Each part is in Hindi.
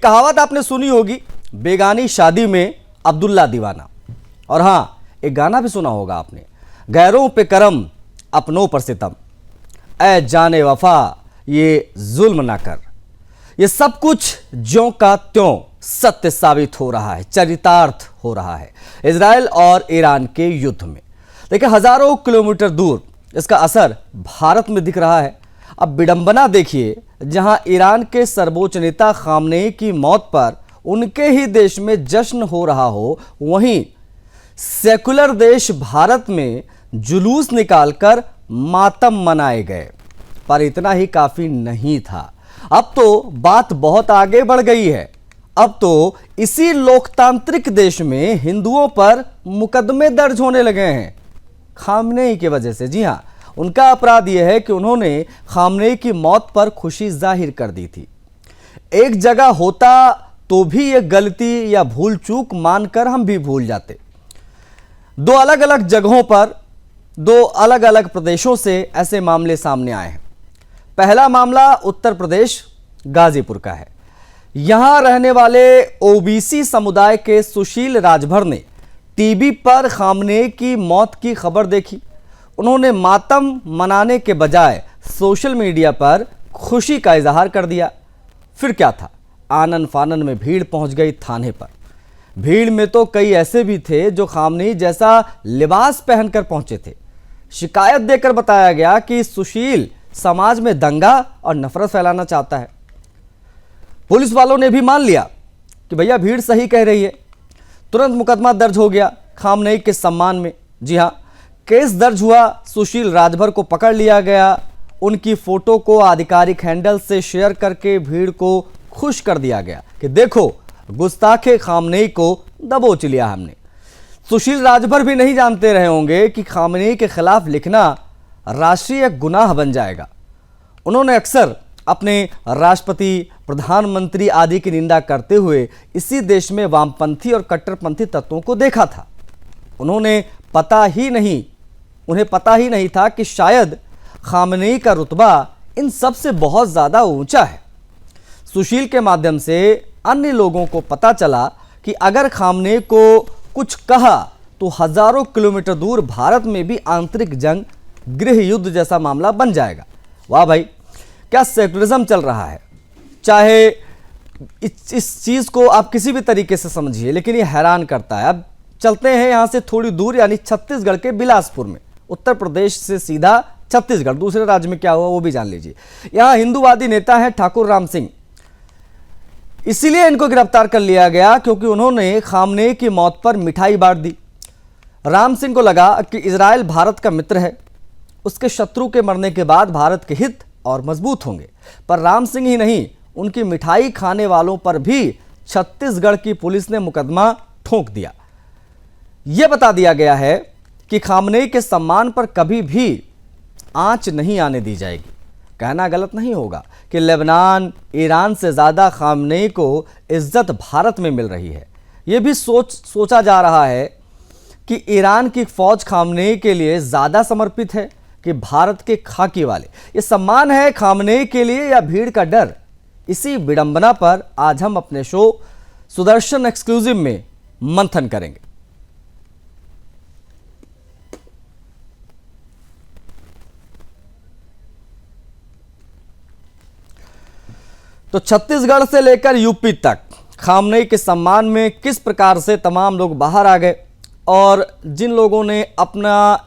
कहावत आपने सुनी होगी, बेगानी शादी में अब्दुल्ला दीवाना। और हाँ, एक गाना भी सुना होगा आपने, गैरों पे करम अपनों पर सितम, ऐ जाने वफा ये जुल्म ना कर। ये सब कुछ ज्यों का त्यों सत्य साबित हो रहा है, चरितार्थ हो रहा है इजराइल और ईरान के युद्ध में। देखिए, हजारों किलोमीटर दूर इसका असर भारत में दिख रहा है। अब विडंबना देखिए, जहां ईरान के सर्वोच्च नेता खामनेई की मौत पर उनके ही देश में जश्न हो रहा हो, वहीं सेकुलर देश भारत में जुलूस निकालकर मातम मनाए गए। पर इतना ही काफी नहीं था, अब तो बात बहुत आगे बढ़ गई है। अब तो इसी लोकतांत्रिक देश में हिंदुओं पर मुकदमे दर्ज होने लगे हैं खामनेई की वजह से। जी हां, उनका अपराध यह है कि उन्होंने खामनेई की मौत पर खुशी जाहिर कर दी थी। एक जगह होता तो भी यह गलती या भूल चूक मानकर हम भी भूल जाते। दो अलग अलग जगहों पर, दो अलग अलग प्रदेशों से ऐसे मामले सामने आए हैं। पहला मामला उत्तर प्रदेश गाजीपुर का है। यहां रहने वाले ओबीसी समुदाय के सुशील राजभर ने टीवी पर खामनेई की मौत की खबर देखी। उन्होंने मातम मनाने के बजाय सोशल मीडिया पर खुशी का इजहार कर दिया। फिर क्या था, आनन फानन में भीड़ पहुंच गई थाने पर। भीड़ में तो कई ऐसे भी थे जो खामनेई जैसा लिबास पहनकर पहुंचे थे। शिकायत देकर बताया गया कि सुशील समाज में दंगा और नफरत फैलाना चाहता है। पुलिस वालों ने भी मान लिया कि भैया भीड़ सही कह रही है। तुरंत मुकदमा दर्ज हो गया खामनेई के सम्मान में। जी हां, केस दर्ज हुआ, सुशील राजभर को पकड़ लिया गया। उनकी फोटो को आधिकारिक हैंडल से शेयर करके भीड़ को खुश कर दिया गया कि देखो, गुस्ताखे खामनेई को दबोच लिया हमने। सुशील राजभर भी नहीं जानते रहे होंगे कि खामनेई के खिलाफ लिखना राष्ट्रीय गुनाह बन जाएगा। उन्होंने अक्सर अपने राष्ट्रपति, प्रधानमंत्री आदि की निंदा करते हुए इसी देश में वामपंथी और कट्टरपंथी तत्वों को देखा था। उन्हें पता ही नहीं था कि शायद खामनेई का रुतबा इन सब से बहुत ज्यादा ऊंचा है। सुशील के माध्यम से अन्य लोगों को पता चला कि अगर खामनेई को कुछ कहा तो हजारों किलोमीटर दूर भारत में भी आंतरिक जंग, गृह युद्ध जैसा मामला बन जाएगा। वाह भाई, क्या सेकुलरिज्म चल रहा है। चाहे इस चीज को आप किसी भी तरीके से समझिए, लेकिन ये हैरान करता है। अब चलते हैं यहां से थोड़ी दूर, यानी छत्तीसगढ़ के बिलासपुर में। उत्तर प्रदेश से सीधा छत्तीसगढ़, दूसरे राज्य में क्या हुआ वो भी जान लीजिए। यहां हिंदूवादी नेता है ठाकुर राम सिंह। इसीलिए इनको गिरफ्तार कर लिया गया क्योंकि उन्होंने खामनेई की मौत पर मिठाई बांट दी। राम सिंह को लगा कि इजराइल भारत का मित्र है, उसके शत्रु के मरने के बाद भारत के हित और मजबूत होंगे। पर राम सिंह ही नहीं, उनकी मिठाई खाने वालों पर भी छत्तीसगढ़ की पुलिस ने मुकदमा ठोक दिया। यह बता दिया गया है कि खामनेई के सम्मान पर कभी भी आंच नहीं आने दी जाएगी। कहना गलत नहीं होगा कि लेबनान, ईरान से ज्यादा खामनेई को इज्जत भारत में मिल रही है। यह भी सोचा जा रहा है कि ईरान की फौज खामनेई के लिए ज्यादा समर्पित है कि भारत के खाकी वाले। यह सम्मान है खामनेई के लिए या भीड़ का डर? इसी विडंबना पर आज हम अपने शो सुदर्शन एक्सक्लूसिव में मंथन करेंगे। तो छत्तीसगढ़ से लेकर यूपी तक खामनेई के सम्मान में किस प्रकार से तमाम लोग बाहर आ गए, और जिन लोगों ने अपना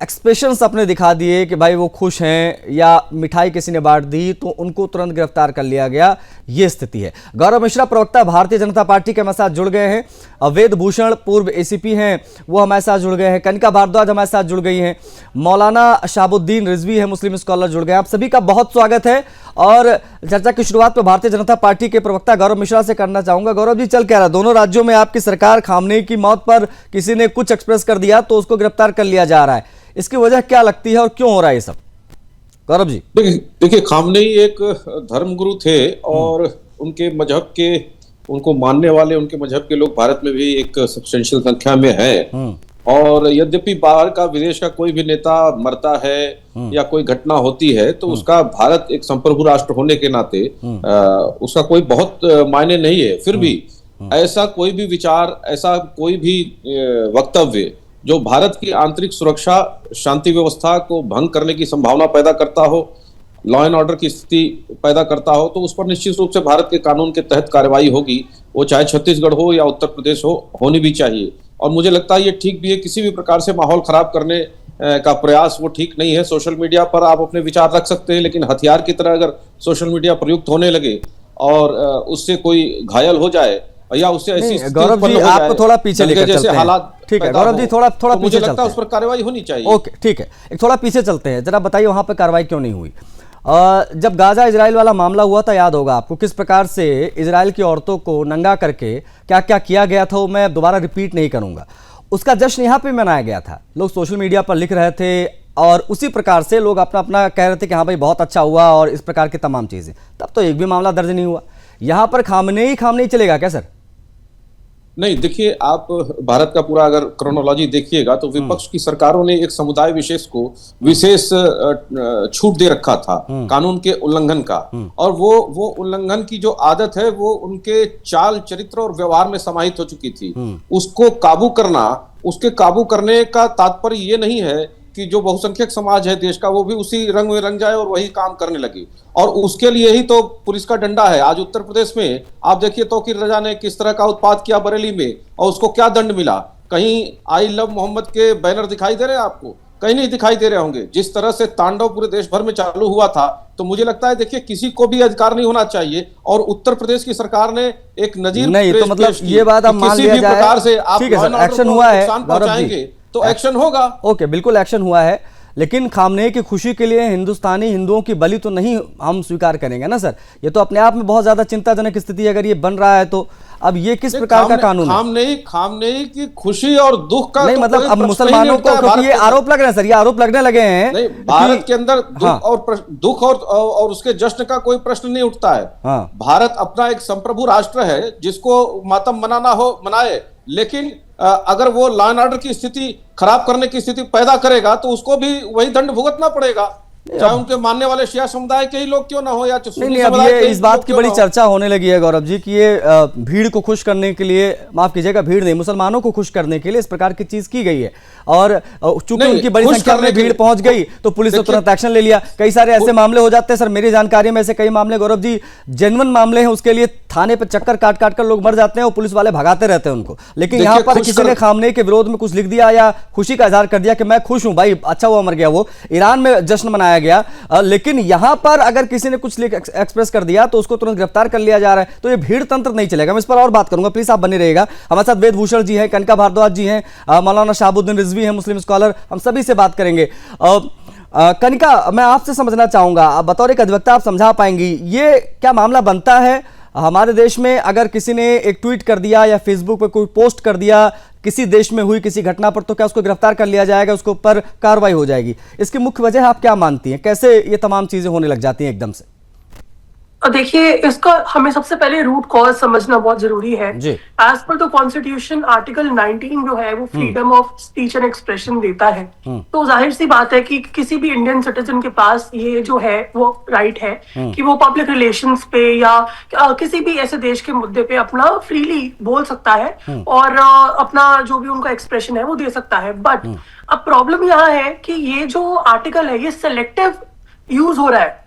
एक्सप्रेशंस अपने दिखा दिए कि भाई वो खुश हैं या मिठाई किसी ने बांट दी, तो उनको तुरंत गिरफ्तार कर लिया गया। ये स्थिति है। गौरव मिश्रा, प्रवक्ता भारतीय जनता पार्टी के हमारे साथ जुड़ गए हैं। वेद भूषण, पूर्व एसीपी हैं, वो हमारे साथ जुड़ गए हैं। कनिका भारद्वाज हमारे साथ जुड़ गई हैं। मौलाना शहाबुद्दीन रिजवी है, मुस्लिम स्कॉलर, जुड़ गए। आप सभी का बहुत स्वागत है। और चर्चा की शुरुआत में भारतीय जनता पार्टी के प्रवक्ता गौरव मिश्रा से करना चाहूंगा। गौरव जी, चल क्या रहा, दोनों राज्यों में आपकी सरकार, खामनेई की मौत पर किसी ने कुछ एक्सप्रेस कर दिया तो उसको गिरफ्तार कर लिया जा रहा है। इसकी वजह क्या लगती है और क्यों हो रहा है ये सब? गौरव जी, देखिए, खामनेई एक धर्मगुरु थे और उनके मजहब के, उनको मानने वाले उनके मजहब के लोग भारत में भी एक सब्सटेंशियल संख्या में है। और यद्यपि बाहर का, विदेश का कोई भी नेता मरता है या कोई घटना होती है तो उसका भारत एक संप्रभु राष्ट्र होने के नाते उसका कोई बहुत मायने नहीं है। फिर भी ऐसा कोई भी विचार, ऐसा कोई भी वक्तव्य जो भारत की आंतरिक सुरक्षा, शांति व्यवस्था को भंग करने की संभावना पैदा करता हो, लॉ एंड ऑर्डर की स्थिति पैदा करता हो, तो उस पर निश्चित रूप से भारत के कानून के तहत कार्रवाई होगी। वो चाहे छत्तीसगढ़ हो या उत्तर प्रदेश हो, होनी भी चाहिए। और मुझे लगता है ये ठीक भी है। किसी भी प्रकार से माहौल खराब करने का प्रयास वो ठीक नहीं है। सोशल मीडिया पर आप अपने विचार रख सकते हैं, लेकिन हथियार की तरह अगर सोशल मीडिया प्रयुक्त होने लगे और उससे कोई घायल हो जाए या उससे ऐसी गौरव जी आपको थोड़ा पीछे लेकर चलते हैं। हालात, ठीक है गौरव जी, थोड़ा तो मुझे लगता है उस पर कार्रवाई होनी चाहिए। ओके ठीक है, एक थोड़ा पीछे चलते हैं। जरा बताइए वहां पर कार्रवाई क्यों नहीं हुई? जब गाजा इजराइल वाला मामला हुआ था, याद होगा आपको, किस प्रकार से इजराइल की औरतों को नंगा करके क्या क्या किया गया था, वो मैं दोबारा रिपीट नहीं करूंगा। उसका जश्न यहाँ पे मनाया गया था। लोग सोशल मीडिया पर लिख रहे थे और उसी प्रकार से लोग अपना अपना कह रहे थे कि हाँ भाई बहुत अच्छा हुआ और इस प्रकार की तमाम चीजें। तब तो एक भी मामला दर्ज नहीं हुआ। यहाँ पर खामनेई चलेगा क्या सर? नहीं, देखिए, आप भारत का पूरा अगर क्रोनोलॉजी देखिएगा तो विपक्ष की सरकारों ने एक समुदाय विशेष को विशेष छूट दे रखा था कानून के उल्लंघन का। और वो उल्लंघन की जो आदत है वो उनके चाल, चरित्र और व्यवहार में समाहित हो चुकी थी। उसको काबू करना, उसके काबू करने का तात्पर्य ये नहीं है कि जो बहुसंख्यक समाज है देश का वो भी उसी रंग में रंग जाए और वही काम करने लगे। और उसके लिए ही तो पुलिस का डंडा है। आज उत्तर प्रदेश में आप देखिए तौकीर रजा ने किस तरह का उत्पात किया बरेली में, और उसको क्या दंड मिला। कहीं आई लव मोहम्मद के बैनर दिखाई दे रहे हैं आपको? कहीं नहीं दिखाई दे रहे होंगे। जिस तरह से तांडव पूरे देश भर में चालू हुआ था, तो मुझे लगता है देखिए किसी को भी अधिकार नहीं होना चाहिए। और उत्तर प्रदेश की सरकार ने एक नजीर नहीं, तो मतलब ये बात आप मान लिया जाए, प्रकार से आप एक्शन हुआ है, पहुंचाएंगे तो एक्शन होगा। ओके, बिल्कुल एक्शन हुआ है, लेकिन खामनेई की खुशी के लिए हिंदुस्तानी हिंदुओं की बलि तो नहीं हम स्वीकार करेंगे ना सर। ये तो अपने आप में बहुत ज्यादा चिंताजनक स्थिति है अगर ये बन रहा है तो। अब ये किस प्रकार का कानून है? खामनेई की खुशी और दुख का नहीं, मतलब अब मुसलमानों को, क्योंकि ये आरोप लग रहे हैं सर, ये आरोप लगने लगे हैं। नहीं, भारत के अंदर दुख और उसके जश्न का कोई प्रश्न नहीं उठता है। भारत अपना एक संप्रभु राष्ट्र है, जिसको मातम मनाना हो मनाए, लेकिन अगर वो लॉ एंड ऑर्डर की स्थिति खराब करने की स्थिति पैदा करेगा तो उसको भी वही दंड भुगतना पड़ेगा, चाहे उनके मानने वाले शिया समुदाय के ही लोग क्यों ना हो या सुन्नी समुदाय के। इस बात की बड़ी चर्चा होने लगी है गौरव जी कि ये भीड़ को खुश करने के लिए, माफ कीजिएगा भीड़ नहीं, मुसलमानों को खुश करने के लिए इस प्रकार की चीज की गई है। और चूंकि उनकी बड़ी संख्या में भीड़ पहुंच गई तो पुलिस ने तुरंत एक्शन ले लिया। कई सारे ऐसे मामले हो जाते हैं सर, मेरी जानकारी में ऐसे कई मामले गौरव जी जेन्युइन मामले हैं, उसके लिए थाने पर चक्कर काट काट कर लोग मर जाते हैं और पुलिस वाले भगाते रहते हैं उनको। लेकिन यहाँ पर किसी ने खामनेई के विरोध में कुछ लिख दिया या खुशी का इजहार कर दिया कि मैं खुश हूं भाई, अच्छा हुआ मर गया वो। ईरान में जश्न मनाया गया, लेकिन यहां पर अगर किसी ने कुछ एक्सप्रेस कर दिया तो उसको तुरंत गिरफ्तार कर लिया जा रहा है। तो ये भीड़ तंत्र नहीं चलेगा। मैं इस पर और बात करूंगा, प्लीज आप बने रहिएगा। हमारे साथ वेद भूषण जी हैं, कनका भारद्वाज जी हैं, मौलाना शहाबुद्दीन रिजवी हैं, मुस्लिम स्कॉलर, हम सभी से बात करेंगे। कनिका, मैं आपसे समझना चाहूंगा, बतौर एक अधिवक्ता आप समझा पाएंगी ये क्या मामला बनता है हमारे देश में अगर किसी ने एक ट्वीट कर दिया या फेसबुक पर कोई पोस्ट कर दिया किसी देश में हुई किसी घटना पर, तो क्या उसको गिरफ्तार कर लिया जाएगा, उसके ऊपर कार्रवाई हो जाएगी? इसकी मुख्य वजह आप क्या मानती हैं? कैसे ये तमाम चीजें होने लग जाती हैं एकदम से? देखिए, इसका हमें सबसे पहले रूट कॉज समझना बहुत जरूरी है। As per the constitution article 19 जो है वो freedom of speech and expression देता है। तो जाहिर सी बात है कि किसी भी इंडियन सिटीजन के पास ये जो है वो राइट है कि वो पब्लिक रिलेशंस पे या किसी भी ऐसे देश के मुद्दे पे अपना फ्रीली बोल सकता है और अपना जो भी उनका एक्सप्रेशन है वो दे सकता है। बट अब प्रॉब्लम यहाँ है कि ये जो आर्टिकल है ये सिलेक्टिव यूज हो रहा है।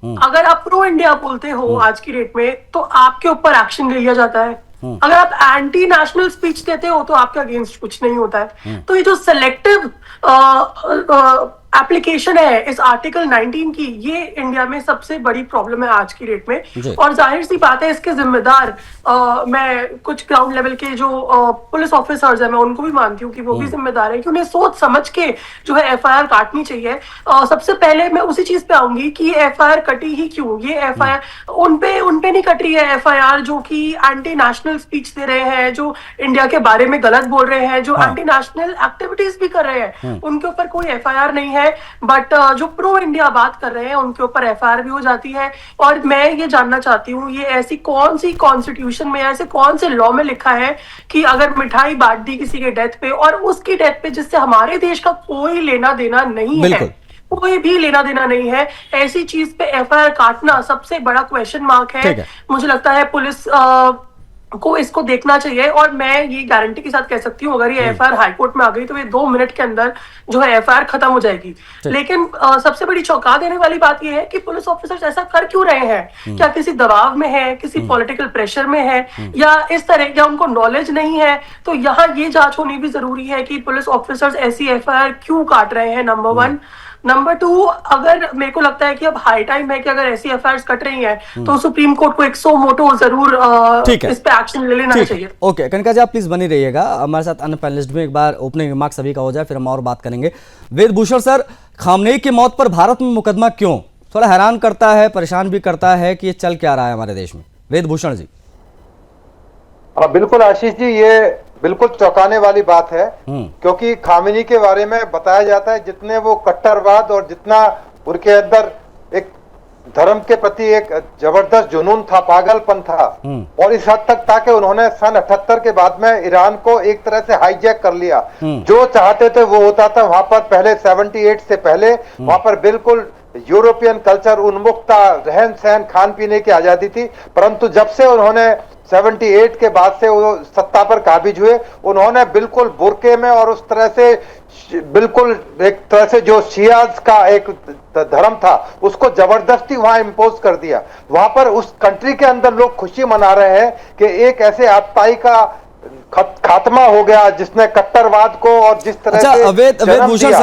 अगर आप प्रो इंडिया बोलते हो आज की डेट में तो आपके ऊपर एक्शन ले लिया जाता है। अगर आप एंटी नेशनल स्पीच देते हो तो आपके अगेंस्ट कुछ नहीं होता है। तो ये जो सेलेक्टिव एप्लीकेशन है इस आर्टिकल 19 की, ये इंडिया में सबसे बड़ी प्रॉब्लम है आज की डेट में। और जाहिर सी बात है इसके जिम्मेदार मैं कुछ ग्राउंड लेवल के जो पुलिस ऑफिसर्स हैं मैं उनको भी मानती हूँ कि वो भी जिम्मेदार है कि उन्हें सोच समझ के जो है एफआईआर काटनी चाहिए। सबसे पहले मैं उसी चीज पे आऊंगी कि एफआईआर कटी ही क्यों। ये एफआईआर उनपे नहीं कट रही है एफआईआर जो कि एंटी नेशनल स्पीच दे रहे हैं, जो इंडिया के बारे में गलत बोल रहे हैं, जो एंटी नेशनल एक्टिविटीज भी कर रहे हैं, उनके ऊपर कोई एफआईआर नहीं है। है, बट जो प्रो इंडिया बात कर रहे हैं उनके ऊपर एफआईआर भी हो जाती है। और मैं ये जानना चाहती हूँ, ये ऐसी कौन सी कॉन्स्टिट्यूशन में, ऐसे कौन से लॉ में लिखा है कि अगर मिठाई बांट दी किसी के डेथ पे, और उसकी डेथ पे जिससे हमारे देश का कोई लेना देना नहीं है, कोई भी लेना देना नहीं है, ऐसी चीज पे एफआईआर काटना सबसे बड़ा क्वेश्चन मार्क है। मुझे लगता है पुलिस को इसको देखना चाहिए। और मैं ये गारंटी के साथ कह सकती हूँ, अगर ये एफआईआर हाईकोर्ट में आ गई तो ये 2 मिनट के अंदर जो है एफआईआर खत्म हो जाएगी। लेकिन सबसे बड़ी चौंका देने वाली बात ये है कि पुलिस ऑफिसर्स ऐसा कर क्यों रहे हैं? क्या किसी दबाव में है, किसी पॉलिटिकल प्रेशर में है, या इस तरह क्या उनको नॉलेज नहीं है? तो यहाँ ये जांच होनी भी जरूरी है कि पुलिस ऑफिसर्स ऐसी एफआईआर क्यों काट रहे हैं, नंबर 1। नंबर 2, अगर मेरे को लगता है कि अब हाई टाइम है कि अगर ऐसी एफआईआर कट रही हैं तो सुप्रीम कोर्ट को एक सो मोटो जरूर इस पे एक्शन ले लेना चाहिए। ओके कनिका जी, आप प्लीज बनी रहिएगा हमारे साथ। अन्य पैनलिस्ट में एक बार ओपनिंग रिमार्क सभी का हो जाए, फिर हम और बात करेंगे। वेदभूषण सर, खामनेई की मौत पर भारत में मुकदमा क्यों? थोड़ा हैरान करता है, परेशान भी करता है कि ये चल क्या रहा है हमारे देश में। वेदभूषण जी। बिल्कुल आशीष जी, ये बिल्कुल चौंकाने वाली बात है, क्योंकि खामेनी के बारे में बताया जाता है जितने वो कट्टरवाद और जितना उनके अंदर एक धर्म के प्रति एक जबरदस्त जुनून था, पागलपन था, और इस हद तक था कि उन्होंने सन 78 के बाद में ईरान को एक तरह से हाईजैक कर लिया। जो चाहते थे वो होता था वहां पर। पहले 78 से पहले वहां पर बिल्कुल यूरोपियन कल्चर उन्मुख था, रहन सहन खान पीने की आजादी थी। परंतु जब से उन्होंने 78 के बाद से वो सत्ता पर काबिज हुए, उन्होंने बिल्कुल बुरके में और उस तरह से बिल्कुल एक तरह से जो शियाज का एक धर्म था उसको जबरदस्ती वहां इम्पोज कर दिया। वहां पर उस कंट्री के अंदर लोग खुशी मना रहे हैं कि एक ऐसे आतताई का खात्मा हो गया जिसने कट्टरवाद को और जिस तरह से Vedbhushan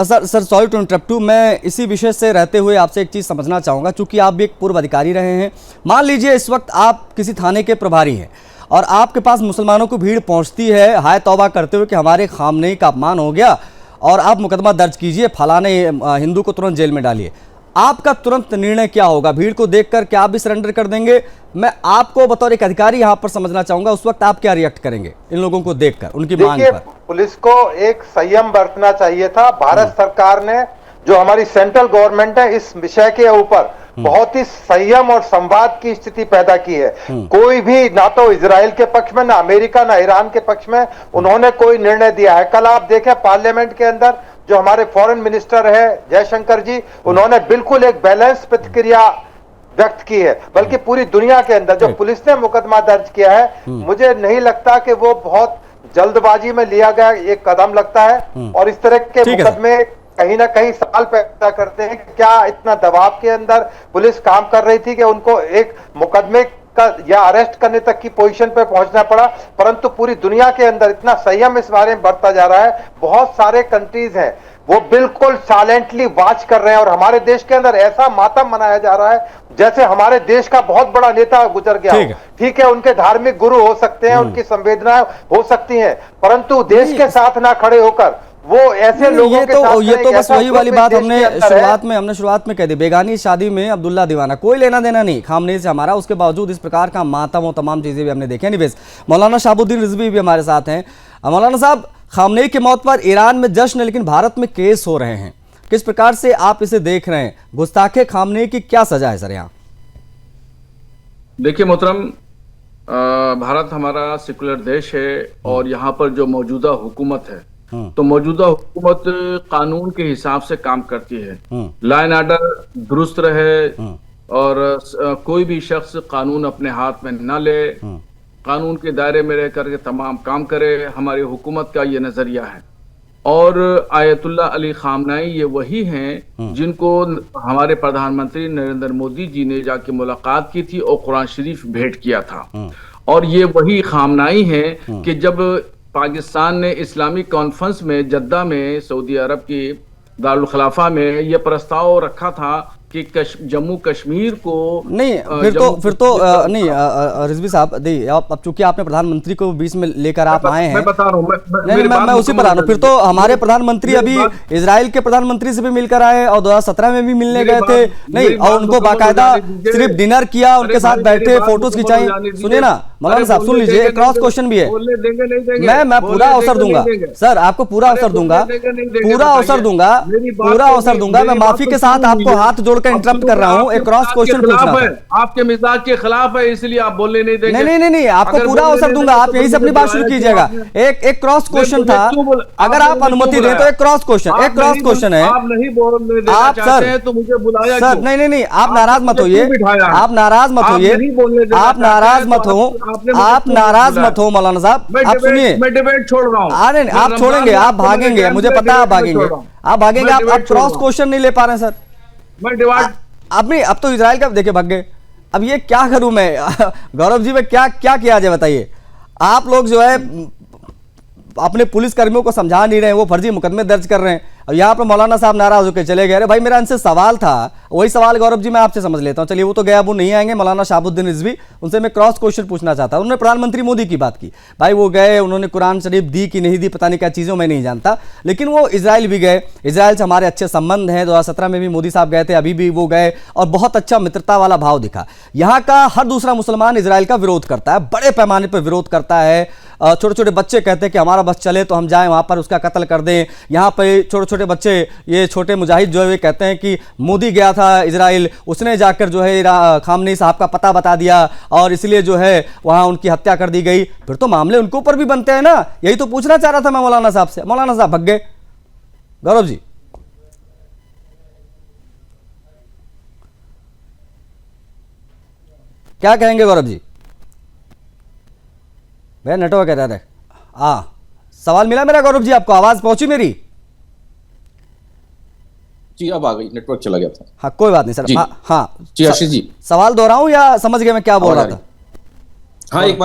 sir sorry to interrupt you, मैं इसी विषय से रहते हुए आपसे एक चीज समझना चाहूंगा, क्योंकि आप भी एक पूर्व अधिकारी रहे हैं। मान लीजिए इस वक्त आप किसी थाने के प्रभारी हैं और आपके पास मुसलमानों की भीड़ पहुंचती है हाय तौबा करते हुए कि हमारे खामनेई का अपमान हो गया और आप मुकदमा दर्ज कीजिए, फलाने हिंदू को तुरंत जेल में डालिए। आपका तुरंत निर्णय क्या होगा? भीड़ को देखकर क्या आप भी सरेंडर कर देंगे? मैं आपको बतौर एक अधिकारी यहाँ पर समझना चाहूंगा, उस वक्त आप क्या रिएक्ट करेंगे इन लोगों को देखकर, उनकी मांग पर? पुलिस को एक संयम बरतना चाहिए था। भारत सरकार ने, जो हमारी सेंट्रल गवर्नमेंट है, इस विषय के ऊपर बहुत ही संयम और संवाद की स्थिति पैदा की है। कोई भी, ना तो इजराइल के पक्ष में, ना अमेरिका, ना ईरान के पक्ष में उन्होंने कोई निर्णय दिया है। कल आप देखें पार्लियामेंट के अंदर जो हमारे फॉरेन मिनिस्टर है जयशंकर जी, उन्होंने बिल्कुल एक बैलेंस प्रतिक्रिया व्यक्त की है। बल्कि पूरी दुनिया के अंदर जो पुलिस ने मुकदमा दर्ज किया है, मुझे नहीं लगता कि वो बहुत जल्दबाजी में लिया गया एक कदम लगता है। और इस तरह के मुकदमे कहीं ना कहीं सवाल पैदा करते हैं कि क्या इतना दबाव के अंदर पुलिस काम कर रही थी कि उनको एक मुकदमे का या अरेस्ट करने तक की पोजीशन पे पहुंचना पड़ा। परंतु पूरी दुनिया के अंदर इतना संयम इस बारे में बढ़ता जा रहा है। बहुत सारे कंट्रीज हैं वो बिल्कुल साइलेंटली वॉच कर रहे हैं, और हमारे देश के अंदर ऐसा मातम मनाया जा रहा है जैसे हमारे देश का बहुत बड़ा नेता गुजर गया। ठीक है, उनके धार्मिक गुरु हो सकते हैं, उनकी संवेदनाएं हो सकती हैं, परंतु देश के साथ ना खड़े होकर वो ऐसे लोगों के साथ ये तो बस वही वाली बात हमने शुरुआत में कह दी। बेगानी शादी में अब्दुल्ला दीवाना, कोई लेना देना नहीं खामनेई से हमारा, उसके बावजूद इस प्रकार का मातम और तमाम चीजें भी हमने देखी। एनीवेज, मौलाना शहाबुद्दीन रिजवी भी हमारे साथ हैं। मौलाना साहब, खामनेई की मौत पर ईरान में जश्न, लेकिन भारत में केस हो रहे हैं, किस प्रकार से आप इसे देख रहे हैं? गुस्ताखे खामनेई की क्या सजा है सर यहाँ? देखिए मोहतरम, भारत हमारा सेकुलर देश है और यहाँ पर जो मौजूदा हुकूमत है तो मौजूदा हुकूमत कानून के हिसाब से काम करती है। लॉ एंड ऑर्डर दुरुस्त रहे और कोई भी शख्स कानून अपने हाथ में न ले, कानून के दायरे में रह करके तमाम काम करे। हमारी हुकूमत का ये नजरिया है। और आयतुल्लाह अली खामनेई ये वही हैं जिनको हमारे प्रधानमंत्री नरेंद्र मोदी जी ने जाके मुलाकात की थी और कुरान शरीफ भेंट किया था। और ये वही खामनेई हैं कि जब पाकिस्तान ने इस्लामिक कॉन्फ्रेंस में जद्दा में सऊदी अरब की दारुल खिलाफा में यह प्रस्ताव रखा था कि जम्मू कश्मीर को नहीं, फिर तो नहीं रिजवी साहब, अब चूंकि आपने प्रधानमंत्री को बीच में लेकर आप आए हैं, मैं बता रहा हूँ, मैं उसी पर आ रहा हूँ। फिर तो हमारे प्रधानमंत्री अभी इजराइल के प्रधानमंत्री से भी मिलकर आए और 2017 में भी मिलने गए थे, नहीं, और उनको बाकायदा सिर्फ डिनर किया, उनके साथ बैठे, फोटोज खिंचाई। सुनिए ना, मौलाना साहब सुन लीजिए, क्रॉस क्वेश्चन भी है। बोलने देंगे नहीं देंगे, मैं पूरा अवसर दूंगा सर, आपको पूरा अवसर दूंगा, पूरा अवसर दूंगा, पूरा अवसर दूंगा। मैं माफी के साथ आपको हाथ जोड़कर इंटरप्ट कर रहा हूँ। एक क्रॉस क्वेश्चन पूछना था, आपके मिजाज के खिलाफ है, इसलिए आप बोलने नहीं देंगे। नहीं, आपको पूरा अवसर दूंगा, आप यहीं से अपनी बात शुरू कीजिएगा। एक क्रॉस क्वेश्चन था, अगर आप अनुमति दें तो एक क्रॉस क्वेश्चन है। आप नहीं बोलने देना चाहते हैं तो मुझे बुलाया सर, नहीं, आप नाराज मत होइए, आप नाराज मत होइए, आप नाराज मत हो, आप नाराज मत हो मौलाना साहब, आप सुनिए। मैं डिबेट छोड़ रहा हूँ। अरे आप छोड़ेंगे, आप भागेंगे, मुझे पता है आप भागेंगे, आप क्रॉस क्वेश्चन नहीं ले पा रहे हैं सर। मैं डिबेट आपने अब तो इजराइल का देखिए भाग गए, अब ये क्या करूं मैं गौरव जी, मैं क्या किया जाए बताइए। आप लोग जो है अपने पुलिस कर्मियों को समझा नहीं रहे हैं, वो फर्जी मुकदमे दर्ज कर रहे हैं, और यहाँ पर मौलाना साहब नाराज होकर चले गए। अरे भाई, मेरा इनसे सवाल था, वही सवाल गौरव जी मैं आपसे समझ लेता हूँ। चलिए, वो तो गया, वो नहीं आएंगे, मौलाना शाहबुद्दीन रिजवी, उनसे मैं क्रॉस क्वेश्चन पूछना चाहता हूँ। उन्होंने प्रधानमंत्री मोदी की बात की, भाई वो गए, उन्होंने कुरान शरीफ दी कि नहीं दी, पता नहीं क्या चीज़ों में नहीं जानता, लेकिन वो इजराइल भी गए, इजराइल से हमारे अच्छे संबंध हैं। 2017 में भी मोदी साहब गए थे, अभी भी वो गए, और बहुत अच्छा मित्रता वाला भाव दिखा। यहाँ का हर दूसरा मुसलमान इजराइल का विरोध करता है, बड़े पैमाने पर विरोध करता है। छोटे छोटे बच्चे कहते हैं कि हमारा बस चले तो हम जाएं वहाँ पर, उसका कत्ल कर दें। यहाँ पे छोटे छोटे बच्चे, ये छोटे मुजाहिद जो है वे कहते हैं कि मोदी गया था इजराइल, उसने जाकर जो है खामनेई साहब का पता बता दिया और इसलिए जो है वहाँ उनकी हत्या कर दी गई। फिर तो मामले उनके ऊपर भी बनते हैं ना। यही तो पूछना चाह रहा था मैं मौलाना साहब से। मौलाना साहब भग गए। गौरव जी, क्या कहेंगे गौरव जी? भैया नेटवर्क एरर है। सवाल मिला मेरा गौरव जी, आपको आवाज पहुंची मेरी? जी अब आ गई, नेटवर्क चला गया था। हाँ कोई बात नहीं सर। हाँ जी आशीष जी, सवाल दोहराऊं या समझ गए मैं क्या बोल रहा था? हाँ एक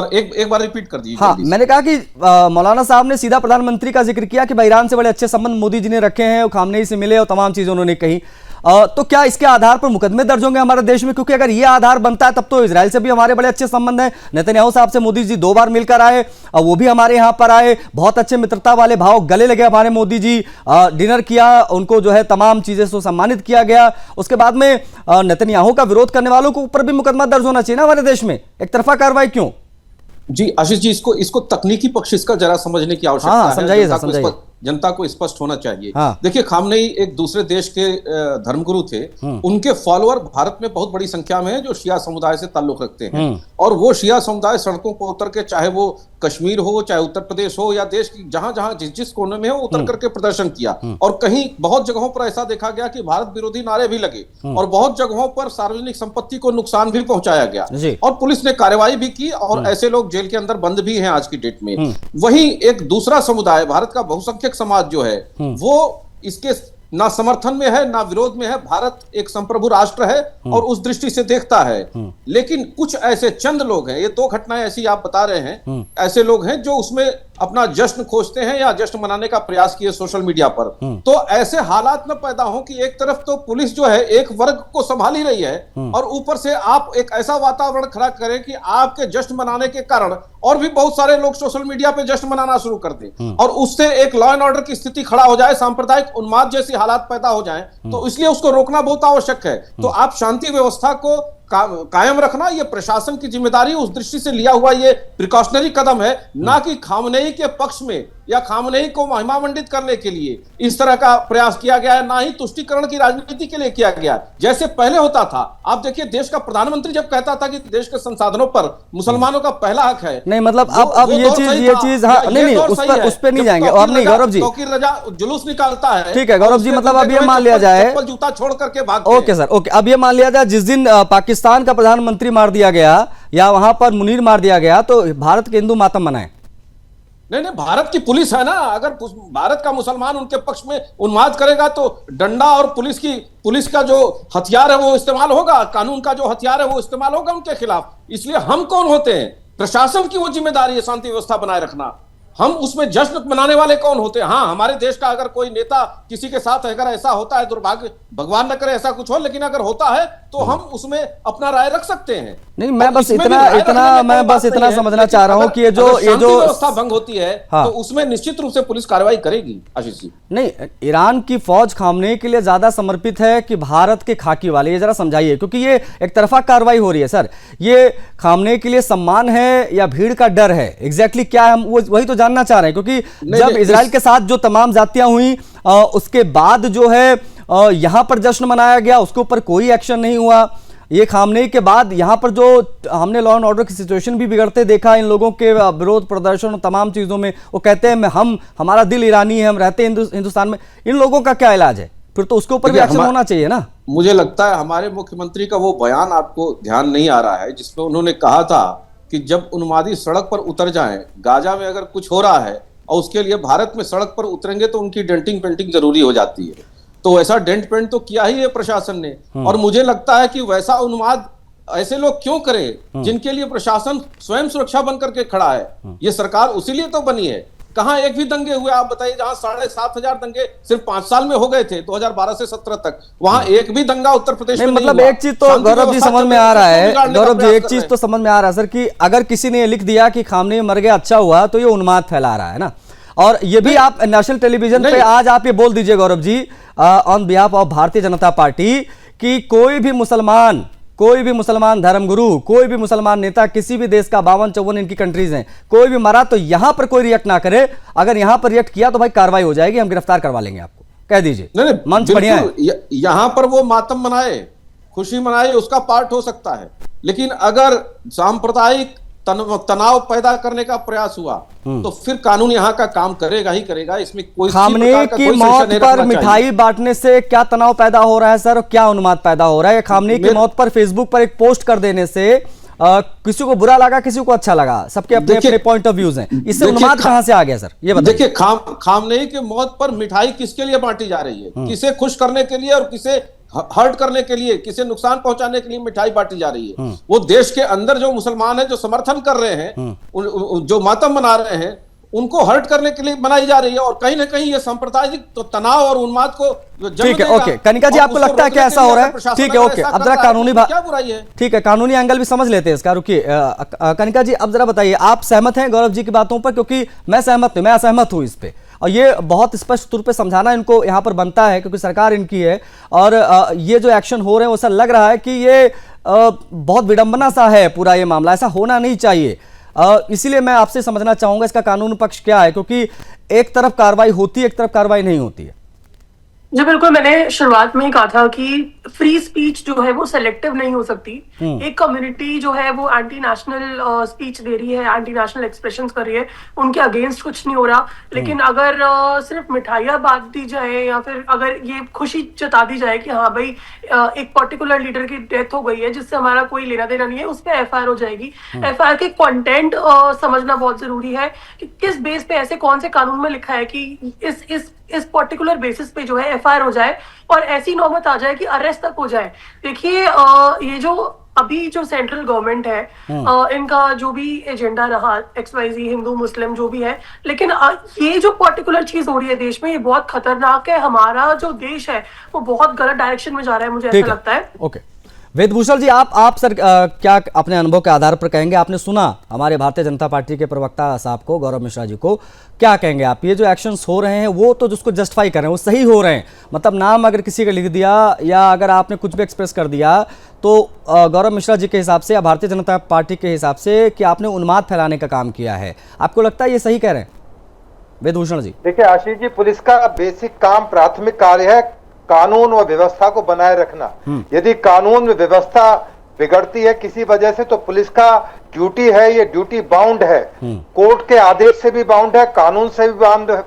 बार रिपीट कर दीजिए। हाँ, मैंने कहा कि मौलाना साहब ने सीधा प्रधानमंत्री का जिक्र किया कि भाई ईरान से बड़े अच्छे संबंध मोदी जी ने रखे हैं, खामनेई से मिले और तमाम चीजें उन्होंने कही। तो क्या इसके आधार पर मुकदमे दर्ज होंगे हमारे देश में? क्योंकि अगर ये आधार बनता है तब तो इजराइल से भी हमारे बड़े अच्छे संबंध हैं। नेतन्याहू साहब से मोदी जी 2 बार मिलकर आए, वो भी हमारे यहाँ पर आए, बहुत अच्छे मित्रता वाले भाव, गले लगे हमारे मोदी जी, डिनर किया, उनको जो है तमाम चीजें से सम्मानित किया गया। उसके बाद में नेतन्याहू का विरोध करने वालों के ऊपर भी मुकदमा दर्ज होना चाहिए ना हमारे देश में। एक तरफा कार्रवाई क्यों? जी आशीष जी, इसको तकनीकी पक्ष इसका जरा समझने की आवश्यकता है। समझाइए। जनता को स्पष्ट होना चाहिए। हाँ। देखिए, खामनेई एक दूसरे देश के धर्मगुरु थे। उनके फॉलोअर भारत में बहुत बड़ी संख्या में हैं जो शिया समुदाय से ताल्लुक रखते हैं, और वो शिया समुदाय सड़कों पर उतर के, चाहे वो कश्मीर हो, चाहे उत्तर प्रदेश हो, या देश की जहां जहां जिस कोने में हो, उतर करके प्रदर्शन किया। और कहीं बहुत जगहों पर ऐसा देखा गया कि भारत विरोधी नारे भी लगे, और बहुत जगहों पर सार्वजनिक संपत्ति को नुकसान भी पहुंचाया गया, और पुलिस ने कार्रवाई भी की, और ऐसे लोग जेल के अंदर बंद भी हैं आज की डेट में। वहीं एक दूसरा समुदाय, भारत का बहुसंख्यक समाज जो है, वो इसके ना समर्थन में है ना विरोध में है। भारत एक संप्रभु राष्ट्र है और उस दृष्टि से देखता है। लेकिन कुछ ऐसे चंद लोग हैं, ये 2 घटनाएं ऐसी आप बता रहे हैं, ऐसे लोग हैं जो उसमें अपना जश्न खोजते हैं या जश्न मनाने का प्रयास किए सोशल मीडिया पर। तो ऐसे हालात में पैदा हो कि एक तरफ तो पुलिस जो है एक वर्ग को संभाल ही रही है, और ऊपर से आप एक ऐसा वातावरण खड़ा करें कि आपके जश्न मनाने के कारण और भी बहुत सारे लोग सोशल मीडिया पे जश्न मनाना शुरू कर दें, और उससे एक लॉ एंड ऑर्डर की स्थिति खड़ा हो जाए, सांप्रदायिक उन्माद जैसी हालात पैदा हो जाएं, तो इसलिए उसको रोकना बहुत आवश्यक है। तो आप शांति व्यवस्था को कायम रखना, ये प्रशासन की जिम्मेदारी, उस दृष्टि से लिया हुआ ये प्रिकॉशनरी कदम है, ना कि खामनेई के पक्ष में या खामनेई को महिमामंडित करने के लिए इस तरह का प्रयास किया गया है, ना ही तुष्टीकरण की राजनीति के लिए किया गया जैसे पहले होता था। आप देखिए, देश का प्रधानमंत्री जब कहता था कि देश के संसाधनों पर मुसलमानों का पहला हक है, नहीं मतलब अब ये चीज हाँ, नहीं उस पर नहीं जाएंगे। और नहीं गौरव जी, तौकीर रजा जुलूस निकालता है, ठीक है गौरव जी, मतलब अब ये मान लिया जाए, जूता छोड़ करके भाग। ओके सर, ओके, अब ये मान लिया जाए जिस दिन पाकिस्तान का प्रधानमंत्री मार दिया गया या वहां पर मुनीर मार दिया गया, तो भारत के हिंदू मातम मनाए? नहीं, भारत की पुलिस है ना। अगर भारत का मुसलमान उनके पक्ष में उन्माद करेगा तो डंडा और पुलिस का जो हथियार है वो इस्तेमाल होगा, कानून का जो हथियार है वो इस्तेमाल होगा उनके खिलाफ। इसलिए हम कौन होते हैं? प्रशासन की वो जिम्मेदारी है शांति व्यवस्था बनाए रखना। हम उसमें जश्न मनाने वाले कौन होते हैं? हाँ, हमारे देश का अगर कोई नेता किसी के साथ अगर ऐसा होता है, दुर्भाग्य, भगवान न करे ऐसा कुछ हो, लेकिन अगर होता है तो हम उसमें अपना राय रख सकते हैं। नहीं, मैं बस इसमें भी राय रखने में मैं कोई बस बात इतना नहीं है, समझना लेकिन चाह रहा हूं अगर- कि ये जो अगर शांति व्यवस्था भंग होती है हाँ। तो उसमें निश्चित रूप से पुलिस कार्रवाई करेगी आशीष जी। नहीं, ईरान की फौज खामनेई के लिए ज्यादा समर्पित है कि भारत के खाकी वाले, ये जरा समझाइए, क्योंकि ये एक तरफा कार्रवाई हो रही है सर। ये खामनेई के लिए सम्मान है या भीड़ का डर है? एग्जैक्टली क्या है, हम वही तो जानना चाह रहे हैं, क्योंकि जब इजराइल के साथ जो तमाम जातियां हुई उसके बाद जो है यहां पर जश्न मनाया गया, उसके ऊपर कोई एक्शन नहीं हुआ। ये खामनेई के बाद यहां पर जो हमने लॉ एंड ऑर्डर की सिचुएशन भी बिगड़ते देखा इन लोगों के विरोध प्रदर्शन और तमाम चीजों में, वो कहते हैं हमारा दिल ईरानी है, हम रहते हैं हिंदुस्तान में। इन लोगों का क्या इलाज है? फिर तो उसके ऊपर भी एक्शन होना चाहिए ना। मुझे लगता है हमारे मुख्यमंत्री का वो बयान आपको ध्यान नहीं आ रहा है जिसमें उन्होंने कहा था कि जब उन्मादी सड़क पर उतर जाएं, गाजा में अगर कुछ हो रहा है और उसके लिए भारत में सड़क पर उतरेंगे तो उनकी डेंटिंग पेंटिंग जरूरी हो जाती है। तो ऐसा डेंट पेंट तो किया ही है प्रशासन ने, और मुझे लगता है कि वैसा उन्माद ऐसे लोग क्यों करें जिनके लिए प्रशासन स्वयं सुरक्षा बन करके खड़ा है। ये सरकार उसी लिए तो बनी है। कहां एक भी दंगे हुए आप बताइए? जहां 7,500 दंगे सिर्फ 5 साल में हो गए थे 2012 से 17 तक, वहां एक भी दंगा उत्तर प्रदेश में नहीं मतलब हुआ। एक चीज तो गौरव जी समझ में आ रहा है, गौरव जी एक चीज तो समझ में आ रहा है सर, कि अगर किसी ने लिख दिया कि खामनेई मर गया अच्छा हुआ, तो ये उन्माद फैला रहा है ना। और ये भी आप नेशनल टेलीविजन पे आज आप ये बोल दीजिए Gaurav ji on behalf of Bharatiya Janata party कि कोई भी मुसलमान धर्मगुरु, कोई भी मुसलमान नेता किसी भी देश का 52-54 इनकी कंट्रीज हैं, कोई भी मरा तो यहां पर कोई रिएक्ट ना करे। अगर यहां पर रिएक्ट किया तो भाई कार्रवाई हो जाएगी, हम गिरफ्तार करवा लेंगे आपको, कह दीजिए। नहीं, मंच बढ़िया है। यहां पर वो मातम मनाए, खुशी मनाए, उसका पार्ट हो सकता है, लेकिन अगर सांप्रदायिक तनाव पैदा करने का प्रयास हुआ तो फिर कानून यहाँ का काम करेगा ही करेगा। इसमें कोई खामनेई की मौत पर मिठाई बांटने से क्या तनाव पैदा हो रहा है सर, और क्या उन्माद पैदा हो रहा है? खामनेई की मौत पर फेसबुक पर एक पोस्ट कर देने से किसी को बुरा लगा, किसी को अच्छा लगा, सबके अपने अपने पॉइंट ऑफ व्यूज हैं। इससे उन्माद कहां से आ गया सर, ये बताइए। देखिए, खामनेई की मौत पर मिठाई किसके लिए बांटी जा रही है? किसे खुश करने के लिए और किसे हर्ट करने के लिए, किसे नुकसान पहुंचाने के लिए मिठाई बांटी जा रही है? वो देश के अंदर जो मुसलमान हैं, जो समर्थन कर रहे हैं, जो मातम मना रहे हैं, उनको हर्ट करने के लिए बनाई जा रही है। और कहीं ना कहीं ये सांप्रदायिक तो तनाव और उन्माद को ठीक है, ओके कनिका जी, आपको लगता है कि ऐसा हो रहा है? ठीक है, ओके, अब जरा कानूनी क्या बुराई है? ठीक है, कानूनी एंगल भी समझ लेते हैं इसका। रुकिए कनिका जी, अब जरा बताइए, आप सहमत हैं गौरव जी की बातों पर? क्योंकि मैं सहमत नहीं, मैं असहमत हूं इस पे, और ये बहुत स्पष्ट तौर पे समझाना इनको यहाँ पर बनता है, क्योंकि सरकार इनकी है। और ये जो एक्शन हो रहे हैं, वो ऐसा लग रहा है कि ये बहुत विडंबना सा है पूरा ये मामला, ऐसा होना नहीं चाहिए। इसीलिए मैं आपसे समझना चाहूंगा इसका कानून पक्ष क्या है, क्योंकि एक तरफ कार्रवाई होती है, एक तरफ कार्रवाई नहीं होती है। जी बिल्कुल, मैंने शुरुआत में ही कहा था कि फ्री स्पीच जो है वो सिलेक्टिव नहीं हो सकती। एक कम्युनिटी जो है वो एंटी नेशनल स्पीच दे रही है, एंटी नेशनल एक्सप्रेशंस कर रही है, उनके अगेंस्ट कुछ नहीं हो रहा। लेकिन अगर सिर्फ मिठाइयाँ बांट दी जाए या फिर अगर ये खुशी जता दी जाए कि हाँ भाई एक पर्टिकुलर लीडर की डेथ हो गई है जिससे हमारा कोई लेना देना नहीं है, उस पर एफआईआर हो जाएगी। एफआईआर के कंटेंट समझना बहुत जरूरी है कि किस बेस पे, ऐसे कौन से कानून में लिखा है कि इस पर्टिकुलर बेसिस पे जो है एफआईआर हो जाए और ऐसी नौबत आ जाए कि अरेस्ट तक हो जाए। देखिए, ये जो अभी जो सेंट्रल गवर्नमेंट है, इनका जो भी एजेंडा रहा, XYZ हिंदू मुस्लिम जो भी है, लेकिन ये जो पर्टिकुलर चीज हो रही है देश में, ये बहुत खतरनाक है। हमारा जो देश है वो बहुत गलत डायरेक्शन में जा रहा है, मुझे ऐसा लगता है। ओके, वेदभूषण जी, आप सर क्या अपने अनुभव के आधार पर कहेंगे? आपने सुना हमारे भारतीय जनता पार्टी के प्रवक्ता साहब को, गौरव मिश्रा जी को, क्या कहेंगे आप? ये जो एक्शंस हो रहे हैं वो तो जिसको जस्टिफाई कर रहे हैं वो सही हो रहे हैं, मतलब नाम अगर किसी का लिख दिया या अगर आपने कुछ भी एक्सप्रेस कर दिया तो गौरव मिश्रा जी के हिसाब से या भारतीय जनता पार्टी के हिसाब से कि आपने उन्माद फैलाने का काम किया है, आपको लगता है ये सही कह रहे हैं वेदभूषण जी? देखिए आशीष जी, पुलिस का बेसिक काम, प्राथमिक कार्य है कानून व व्यवस्था को बनाए रखना। यदि कानून व व्यवस्था बिगड़ती है किसी वजह से तो पुलिस का ड्यूटी है, ये ड्यूटी बाउंड है, कोर्ट के आदेश से भी बाउंड है, कानून से भी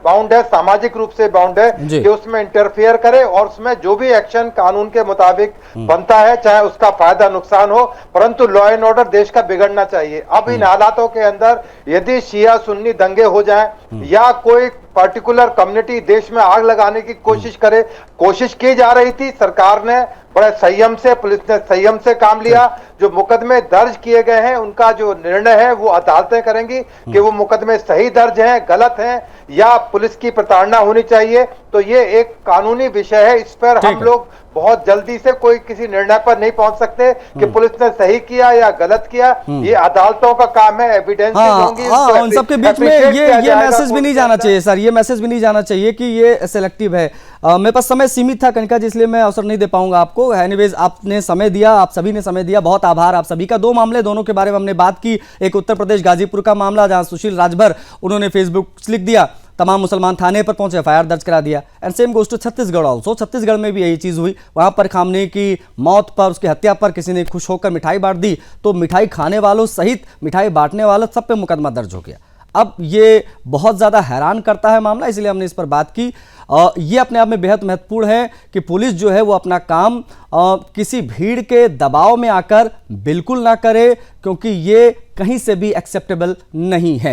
बाउंड है, सामाजिक रूप से बाउंड है कि उसमें इंटरफेयर करे और उसमें जो भी एक्शन कानून के मुताबिक बनता है, चाहे उसका फायदा नुकसान हो, परंतु लॉ एंड ऑर्डर देश का बिगड़ना चाहिए। अब इन हालातों के अंदर यदि शिया सुन्नी दंगे हो जाएं या कोई पर्टिकुलर कम्युनिटी देश में आग लगाने की कोशिश की जा रही थी, सरकार ने बड़े संयम से, पुलिस ने संयम से काम लिया। जो जो मुकदमे दर्ज किए गए हैं उनका जो निर्णय है वो अदालतें करेंगी कि वो मुकदमे सही दर्ज हैं, गलत हैं, या पुलिस की प्रताड़ना होनी चाहिए। तो ये एक कानूनी विषय है, इस पर हम लोग बहुत जल्दी से कोई किसी निर्णय पर नहीं पहुंच सकते कि पुलिस ने सही किया या गलत किया। ये अदालतों का काम है, एविडेंस होंगी, उन सबके बीच में ये मैसेज भी नहीं जाना चाहिए सर, ये मैसेज भी नहीं जाना चाहिए कि ये सिलेक्टिव है। मेरे पास समय सीमित था कनिका जी, इसलिए मैं अवसर नहीं दे पाऊंगा आपको। एनीवेज आपने समय दिया, आप सभी ने समय दिया, बहुत आभार आप सभी का। दो मामले, दोनों के बारे में हमने बात की। एक उत्तर प्रदेश गाजीपुर का मामला जहां सुशील राजभर उन्होंने फेसबुक लिख दिया, तमाम मुसलमान थाने पर पहुंचे, एफआईआर दर्ज करा दिया। And same goes to Chhattisgarh also. Chhattisgarh में भी यही चीज हुई, वहां पर खामने की मौत पर, उसकी हत्या पर किसी ने खुश होकर मिठाई बांट दी, तो मिठाई खाने वालों सहित मिठाई बांटने वालों सब पे मुकदमा दर्ज हो गया। अब ये बहुत ज़्यादा हैरान करता है मामला, इसलिए हमने इस पर बात की। ये अपने आप में बेहद महत्वपूर्ण है कि पुलिस जो है वो अपना काम किसी भीड़ के दबाव में आकर बिल्कुल ना करे, क्योंकि ये कहीं से भी एक्सेप्टेबल नहीं है।